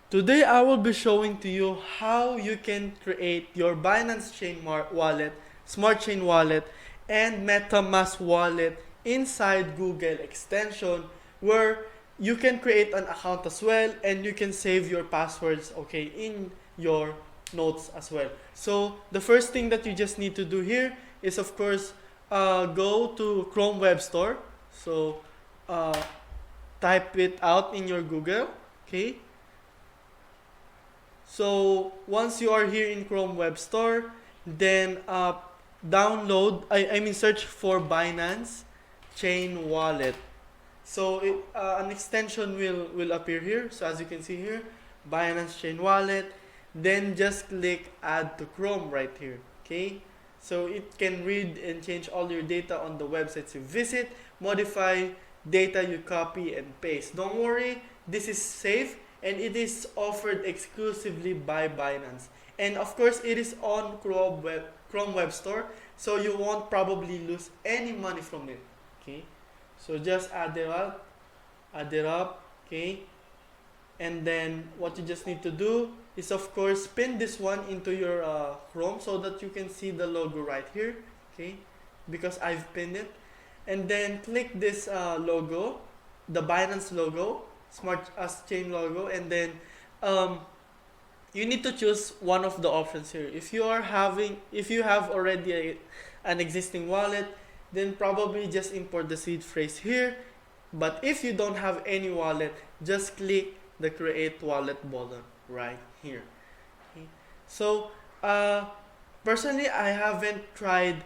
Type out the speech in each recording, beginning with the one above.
Today I will be showing to you how you can create your Binance Chain wallet, Smart Chain wallet, and Metamask wallet inside Google extension, where you can create an account as well and you can save your passwords, okay, in your notes as well. So the first thing that you just need to do here is, of course, go to Chrome Web Store. So uh, type it out in your Google, okay. So once you are here in Chrome Web Store, then search for Binance Chain Wallet. So an extension will appear here. So as you can see here, Binance Chain Wallet. Then just click Add to Chrome right here. Okay. So it can read and change all your data on the websites you visit, modify data you copy and paste. Don't worry, this is safe and it is offered exclusively by Binance. And of course, it is on Chrome Web Store, so you won't probably lose any money from it. Okay, so just add it up, okay, and then what you just need to do is, of course, pin this one into your Chrome so that you can see the logo right here, okay, because I've pinned it, and then click this logo, the Binance logo, Smart Chain logo, and then you need to choose one of the options here. If you have already an existing wallet, then probably just import the seed phrase here. But if you don't have any wallet, just click the create wallet button right here. Okay. So personally, I haven't tried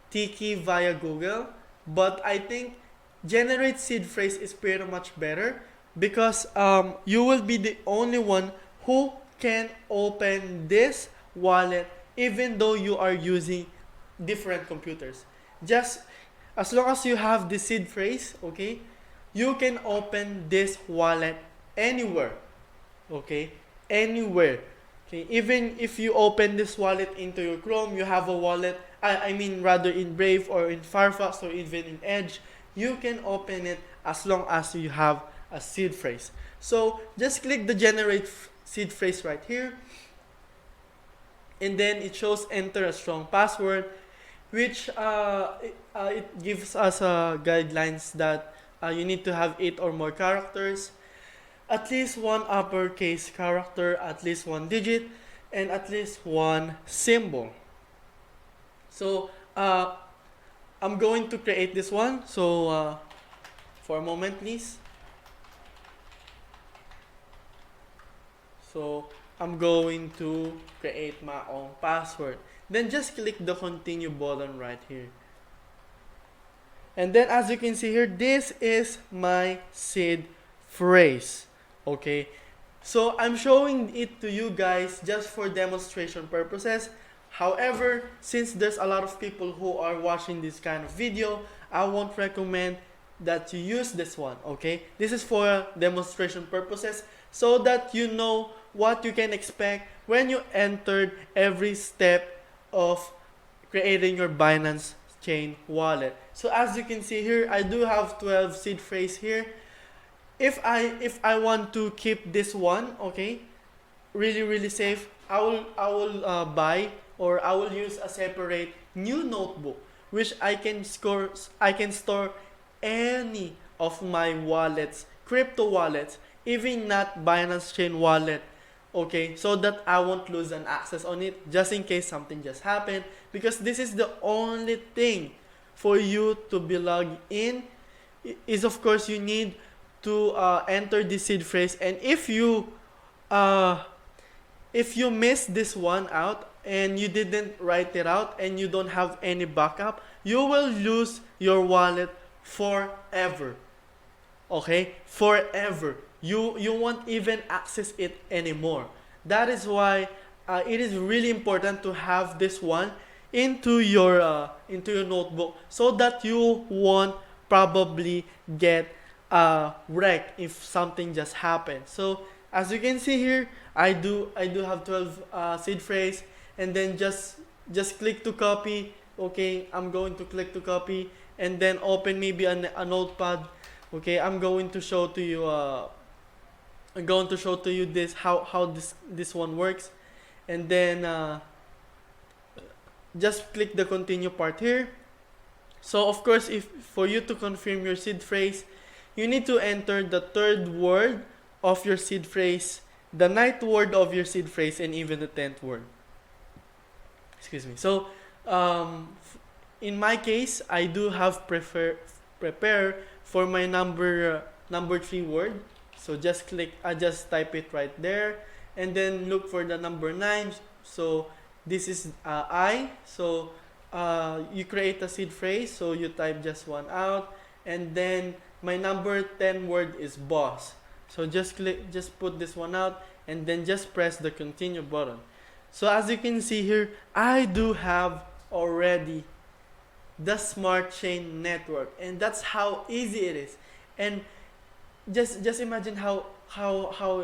Tiki via Google, but I think generate seed phrase is pretty much better because you will be the only one who can open this wallet even though you are using different computers. Just as long as you have the seed phrase, okay, you can open this wallet anywhere, okay, anywhere. Okay, even if you open this wallet into your Chrome, you have a wallet, I mean rather in Brave or in Firefox or even in Edge, you can open it as long as you have a seed phrase. So just click the generate seed phrase right here, and then it shows enter a strong password, which it gives us guidelines that you need to have 8 or more characters, at least one uppercase character, at least one digit, and at least one symbol. So I'm going to create this one. So for a moment, please. So I'm going to create my own password. Then just click the continue button right here. And then as you can see here, this is my seed phrase. Okay. So I'm showing it to you guys just for demonstration purposes. However, since there's a lot of people who are watching this kind of video, I won't recommend that you use this one, okay? This is for demonstration purposes so that you know what you can expect when you entered every step of creating your Binance Chain wallet. So as you can see here, I do have 12 seed phrase here. If I want to keep this one, okay, really safe, I will buy, or I will use a separate new notebook which I can store any of my wallets, crypto wallets, even not Binance Chain wallet, okay, so that I won't lose an access on it just in case something just happened, because this is the only thing for you to be logged in is, of course, you need to enter the seed phrase. And if you miss this one out and you didn't write it out and you don't have any backup, you will lose your wallet forever. Okay, forever. You won't even access it anymore. That is why it is really important to have this one into your notebook so that you won't probably get wrecked if something just happened. So as you can see here, I do have 12 seed phrase, and then just click to copy. Okay, I'm going to click to copy and then open maybe a notepad. Okay, I'm going to show to you I'm going to show to you this how this one works, and then just click the continue part here. So of course, if for you to confirm your seed phrase, you need to enter the third word of your seed phrase, the ninth word of your seed phrase, and even the 10th word. Excuse me. So in my case, I do have prepare for my number 3 word. So just just type it right there, and then look for the number 9. So this is I. So you create a seed phrase. So you type just one out, and then my number 10 word is boss. So just put this one out, and then just press the continue button. So as you can see here, I do have already the Smart Chain Network, and that's how easy it is. And just imagine how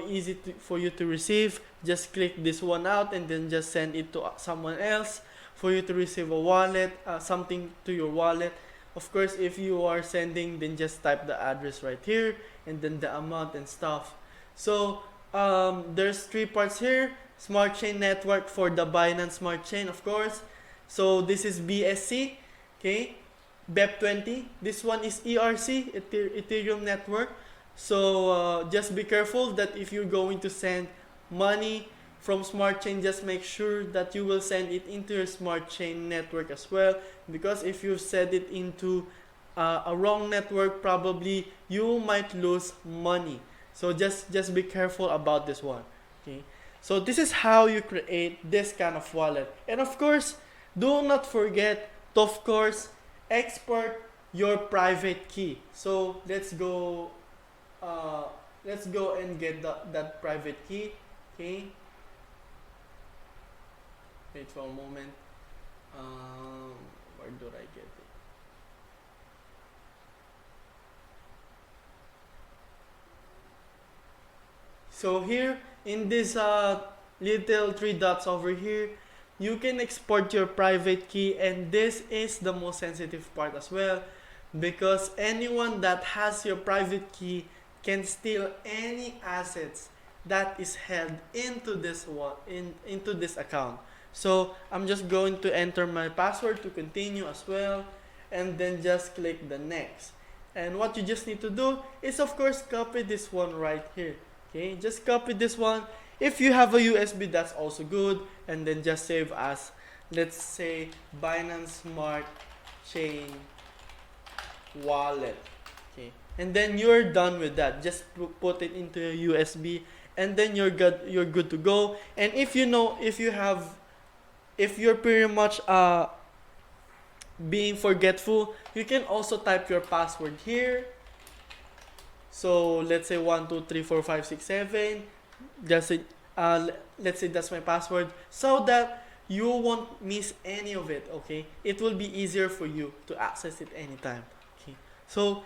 easy for you to receive. Just click this one out, and then just send it to someone else for you to receive a wallet, something to your wallet. Of course, if you are sending, then just type the address right here, and then the amount and stuff. So there's 3 parts here. Smart Chain Network for the Binance Smart Chain, of course. So this is BSC, okay, BEP20. This one is ERC, Ethereum Network. So just be careful that if you're going to send money from Smart Chain, just make sure that you will send it into your Smart Chain Network as well, because if you send it into a wrong network, probably you might lose money. So just be careful about this one, okay. So this is how you create this kind of wallet. And of course, do not forget to, of course, export your private key. So let's go and get that private key, okay. Wait for a moment. Where do I get it? So here in this little 3 dots over here, you can export your private key, and this is the most sensitive part as well, because anyone that has your private key can steal any assets that is held into this into this account. So I'm just going to enter my password to continue as well, and then just click the next. And what you just need to do is, of course, copy this one right here. Okay, just copy this one. If you have a USB, that's also good. And then just save as, let's say, Binance Smart Chain Wallet. Okay, and then you're done with that. Just put it into a USB, and then you're good. You're good to go. And if you're pretty much being forgetful, you can also type your password here. So let's say 1 2 3 4 5 6 7. Just let's say that's my password, so that you won't miss any of it. Okay, it will be easier for you to access it anytime. Okay, so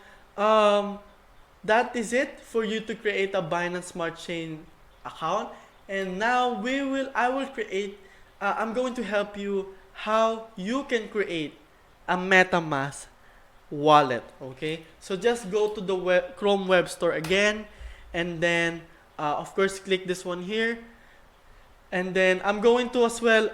that is it for you to create a Binance Smart Chain account. And now I will create. I'm going to help you how you can create a MetaMask wallet. Okay, so just go to the Chrome web store again, and then of course click this one here, and then I'm going to as well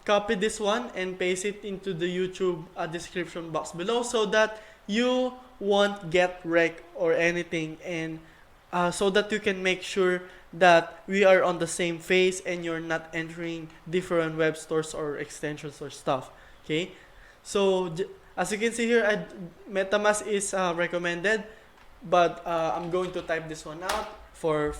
copy this one and paste it into the YouTube description box below, so that you won't get wrecked or anything, and so that you can make sure that we are on the same phase and you're not entering different web stores or extensions or stuff. Okay, so as you can see here, MetaMask is recommended, but I'm going to type this one out for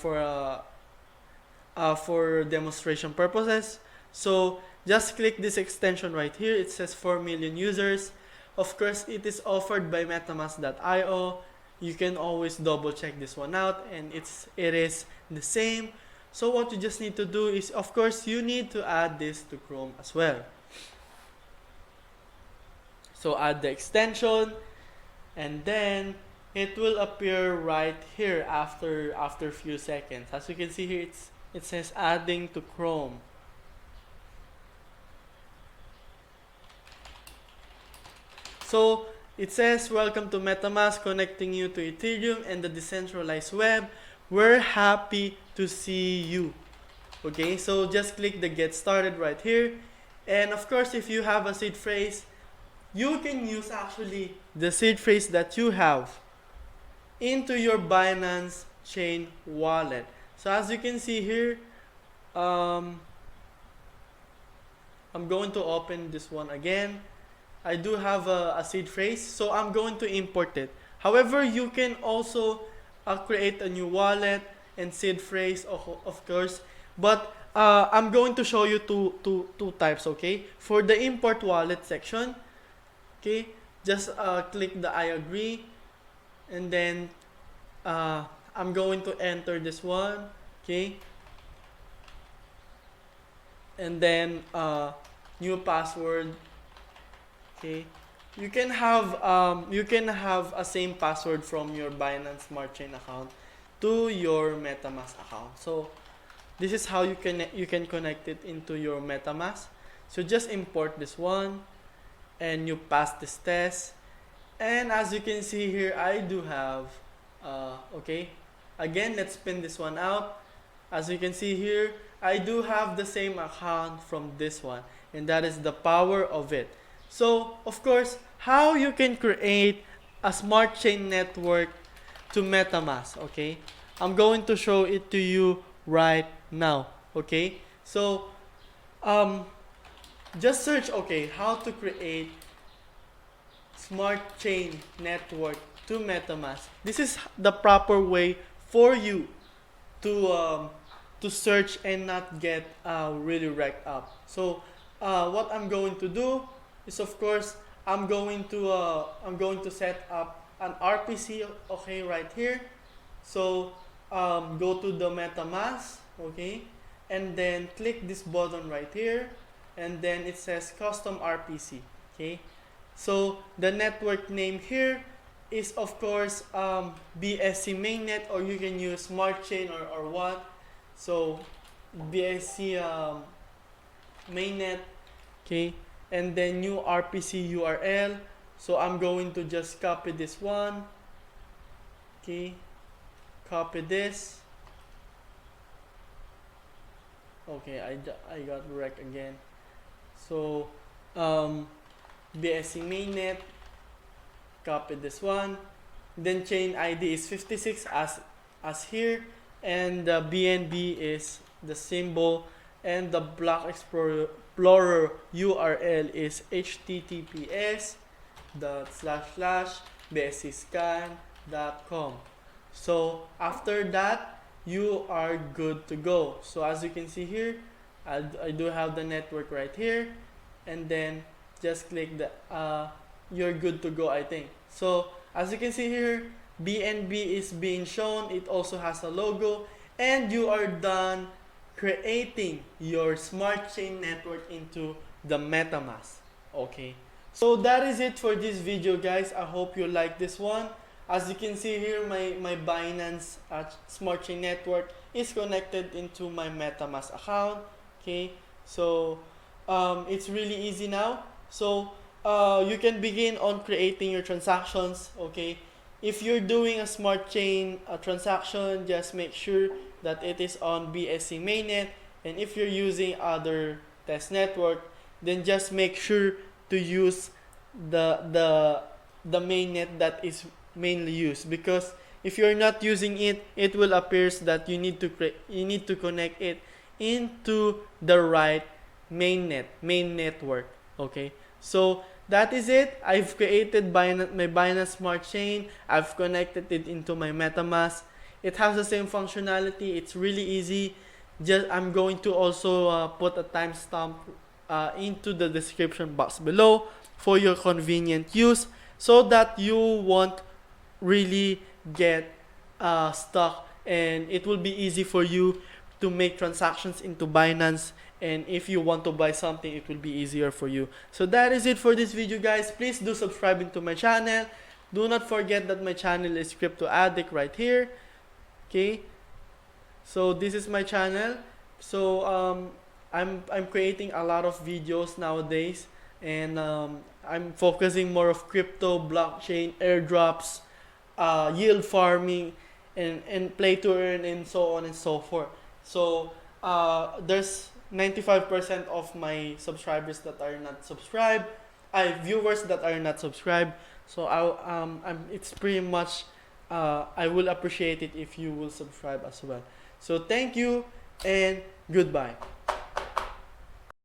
demonstration purposes. So just click this extension right here. It says 4 million users. Of course, it is offered by Metamask.io. You can always double check this one out, and it is the same. So what you just need to do is, of course, you need to add this to Chrome as well. So add the extension, and then it will appear right here after a few seconds. As you can see here, it says adding to Chrome. So it says, welcome to MetaMask, connecting you to Ethereum and the decentralized web. we're happy to see you. Okay, so just click the get started right here. And of course, if you have a seed phrase, you can use actually the seed phrase that you have into your Binance Chain wallet. So as you can see here, um, I'm going to open this one again. I do have a seed phrase, so I'm going to import it. However, you can also create a new wallet and seed phrase, of course. But I'm going to show you two types, okay? For the import wallet section, okay, just click the I agree, and then I'm going to enter this one, okay? And then new password. Okay, you can have a same password from your Binance Smart Chain account to your Metamask account. So this is how you can connect it into your Metamask. So just import this one, and you pass this test. And as you can see here, I do have okay. Again, let's spin this one out. As you can see here, I do have the same account from this one, and that is the power of it. So, of course, how you can create a smart chain network to MetaMask, okay? I'm going to show it to you right now, okay? So, just search, okay, how to create smart chain network to MetaMask. This is the proper way for you to search and not get really wrecked up. So, what I'm going to do is, of course, I'm going to set up an RPC, okay, right here. So go to the MetaMask, okay, and then click this button right here, and then it says custom RPC, okay. So the network name here is, of course, BSC mainnet, or you can use Smart Chain or what. So BSC mainnet, okay. And then new RPC URL. So I'm going to just copy this one, okay, copy this. Okay, I got wrecked again. So BSC mainnet, copy this one, then chain ID is 56 as here, and the BNB is the symbol, and the block explorer URL is https://bscscan.com. So after that, you are good to go. So as you can see here, I do have the network right here, and then just click the you're good to go, I think. So as you can see here, BNB is being shown. It also has a logo, and you are done creating your smart chain network into the MetaMask. Okay, so that is it for this video, guys. I hope you like this one. As you can see here, my Binance smart chain network is connected into my MetaMask account. Okay, so it's really easy now. So you can begin on creating your transactions. Okay, if you're doing a smart chain transaction, just make sure that it is on BSC mainnet, and if you're using other test network, then just make sure to use the mainnet that is mainly used, because if you're not using it, it will appear that you need to connect it into the right main network. Okay, so that is it. I've created my Binance Smart Chain. I've connected it into my MetaMask. It has the same functionality. It's really easy. I'm going to also put a timestamp into the description box below for your convenient use, so that you won't really get stuck, and it will be easy for you to make transactions into Binance. And if you want to buy something, it will be easier for you. So that is it for this video, guys. Please do subscribe to my channel. Do not forget that my channel is Crypto Addict right here. Okay, so this is my channel. So I'm creating a lot of videos nowadays, and I'm focusing more of crypto, blockchain, airdrops, yield farming, and play to earn and so on and so forth. So there's 95% of my subscribers that are not subscribed. I viewers that are not subscribed. So it's pretty much I will appreciate it if you will subscribe as well. So thank you and goodbye.